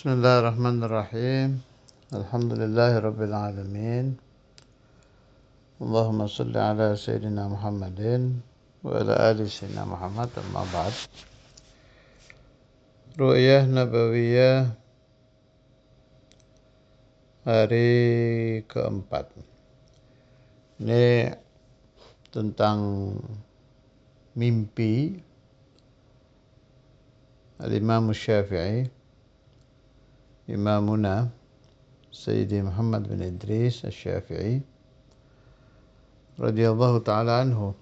Bismillahirrahmanirrahim. Alhamdulillahirabbil alamin. Allahumma shalli ala sayyidina Muhammadin wa ala ali sayyidina Muhammad, amma ba'd. Ru'yah Nabawiyah hari keempat. Ini tentang mimpi Al-Imam Syafi'i, Imamuna Sayyidi Muhammad bin Idris Asy-Syafi'i radhiyallahu ta'ala anhu.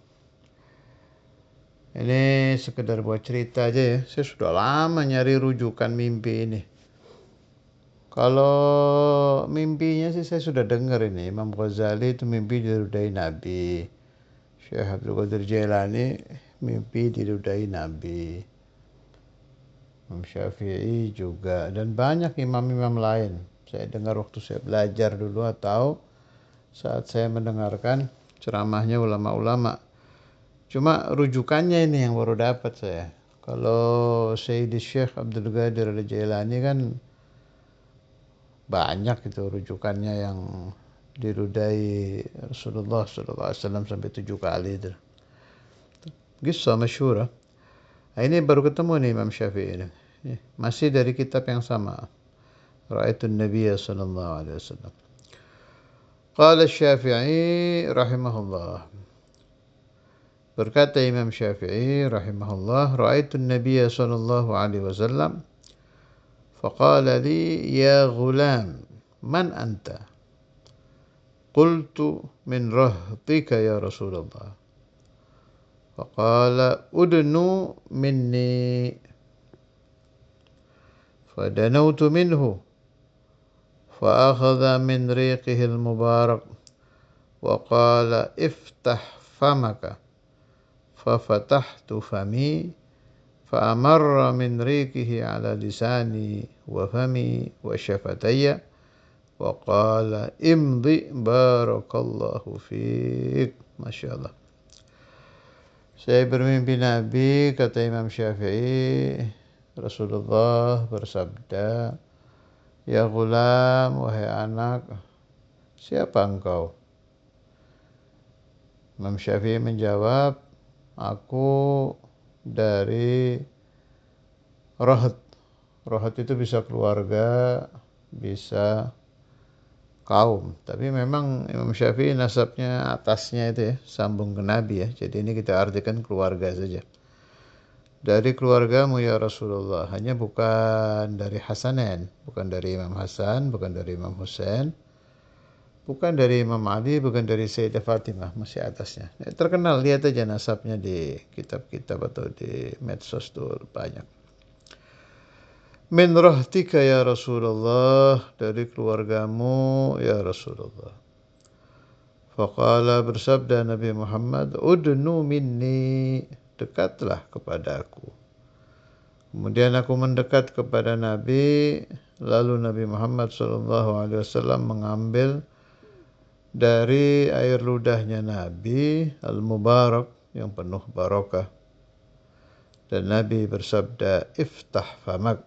Ini sekedar buat cerita aja ya. Saya sudah lama nyari rujukan mimpi ini. Kalau mimpinya sih saya sudah dengar ini. Imam Ghazali itu mimpi dirudai Nabi. Syekh Abdul Qadir Jailani mimpi dirudai Nabi. Imam Syafi'i juga. Dan banyak imam-imam lain. Saya dengar waktu saya belajar dulu atau saat saya mendengarkan ceramahnya ulama-ulama. Cuma rujukannya ini yang baru dapat saya. Kalau Sayyidi Syekh Abdul Qadir Al-Jailani kan banyak itu rujukannya yang dirudai Rasulullah SAW sampai 7 kali itu. Kisah masyhur. Nah, ini baru ketemu nih Imam Syafi'i ini. Masih dari kitab yang sama. Ra'aitun Nabiya sallallahu alaihi wasallam. Qala Syafi'i rahimahullah. Berkata Imam Syafi'i rahimahullah, ra'aitun Nabiya sallallahu alaihi wasallam faqala li ya ghulam man anta? Qultu min rahtika ya Rasulullah. Faqala udnu minni. Fadanawtu minhu فأخذ من ريقه المبارك وقال افتح فمك ففتحت فمي فأمر من ريقه على لساني وفمي وشفتي وقال امضي بارك الله فيك. Masya Allah. Saya bermimpi Nabi, kata Imam Syafi'i, Rasulullah bersabda, ya ghulam, wahai anak, siapa engkau? Imam Syafi'i menjawab, aku dari Rahat. Rahat itu bisa keluarga, bisa kaum. Tapi memang Imam Syafi'i nasabnya atasnya itu ya, sambung ke Nabi ya. Jadi ini kita artikan keluarga saja. Dari keluargamu ya Rasulullah, hanya bukan dari Hasanen, bukan dari Imam Hasan, bukan dari Imam Husain, bukan dari Imam Ali, bukan dari Sayyidah Fatimah, masih atasnya. Terkenal, lihat aja nasabnya di kitab-kitab atau di medsos tuh banyak. Min rahtika ya Rasulullah, dari keluargamu ya Rasulullah. Faqala, bersabda Nabi Muhammad, udnu minni, dekatlah kepadaku. Kemudian aku mendekat kepada Nabi, lalu Nabi Muhammad SAW mengambil dari air ludahnya Nabi al-Mubarak yang penuh barakah. Dan Nabi bersabda, iftah famak.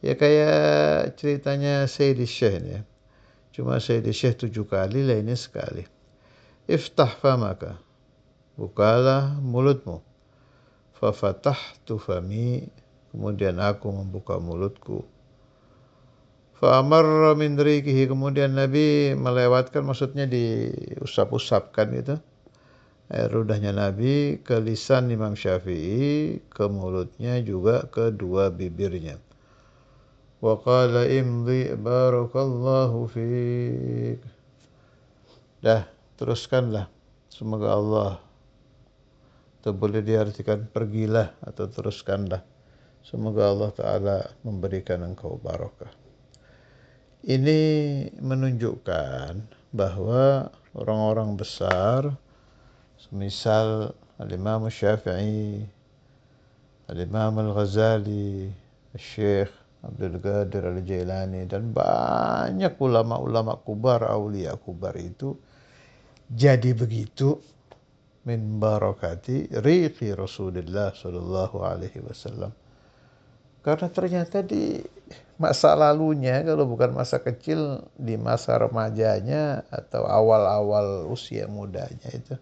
Ya kayak ceritanya Sayyidi Syekh ini ya. Cuma Sayyidi Syekh 7 kali, lainnya sekali. Iftah famaka. Bukalah mulutmu. Fafatahtu fami. Kemudian aku membuka mulutku. Fa'amarra min rikihi. Kemudian Nabi melewatkan, maksudnya diusap-usapkan gitu, air ludahnya Nabi ke lisan Imam Syafi'i, ke mulutnya juga ke dua bibirnya. Wa qala imdi barakallahu fiik. Dah, teruskanlah. Semoga Allah, atau boleh diartikan pergilah atau teruskanlah. Semoga Allah Ta'ala memberikan engkau barakah. Ini menunjukkan bahwa orang-orang besar, semisal Al-Imam Syafi'i, Al-Imam Al-Ghazali, Syekh Abdul Qadir Al-Jailani, dan banyak ulama-ulama kubar, aulia kubar itu jadi begitu min barakati riqi Rasulullah sallallahu alaihi wasallam, Karena ternyata di masa lalunya, kalau bukan masa kecil, di masa remajanya atau awal-awal usia mudanya itu,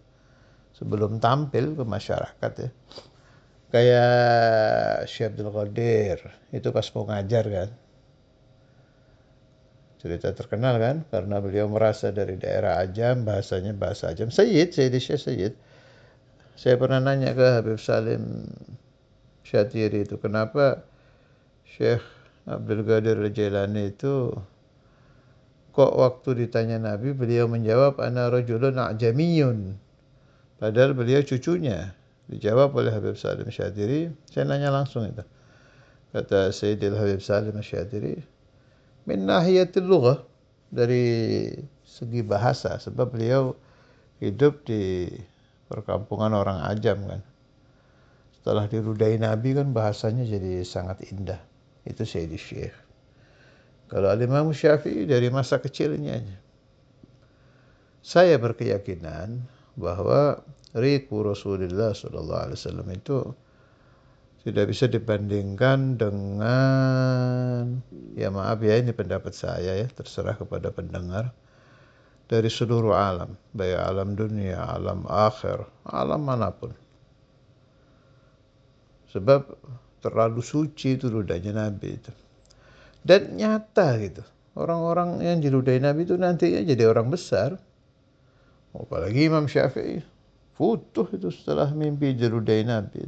sebelum tampil ke masyarakat ya. Kayak Syekh Abdul Qadir, itu pas mau ngajar kan. Cerita terkenal kan, karena beliau merasa dari daerah Ajam, bahasanya bahasa Ajam. Syekh Syed. Saya pernah nanya ke Habib Salim Syatiri itu, kenapa Syekh Abdul Qadir Jailani itu kok waktu ditanya Nabi beliau menjawab ana rajulun a'jamiyun, padahal beliau cucunya. Dijawab oleh Habib Salim Syatiri, saya nanya langsung itu. Kata Sayyidil Habib Salim Syatiri, min nahiyatil lughah, dari segi bahasa, sebab beliau hidup di perkampungan orang Ajam kan. Setelah dirudai Nabi kan bahasanya jadi sangat indah. Itu Sayyidi Syekh. Kalau Al-Imam Syafi'i dari masa kecilnya aja. Saya berkeyakinan bahwa riku Rasulullah SAW itu tidak bisa dibandingkan dengan, ya maaf ya ini pendapat saya ya, terserah kepada pendengar, dari seluruh alam, baik alam dunia, alam akhir, alam manapun. Sebab terlalu suci itu ludahnya Nabi itu. Dan nyata gitu. Orang-orang yang diludai Nabi itu nantinya jadi orang besar. Apalagi Imam Syafi'i. Futuh itu setelah mimpi diludai Nabi.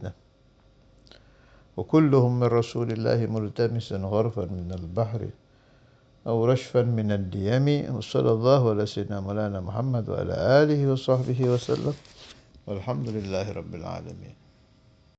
Wa kulluhum min Rasulillahi multamisan gharfan min al-bahri aw rashfan min al-diyami. Wa sallallahu ala sayyidina Maulana Muhammad wa ala alihi wa sahbihi wa sallam. Walhamdulillahi rabbil alamin.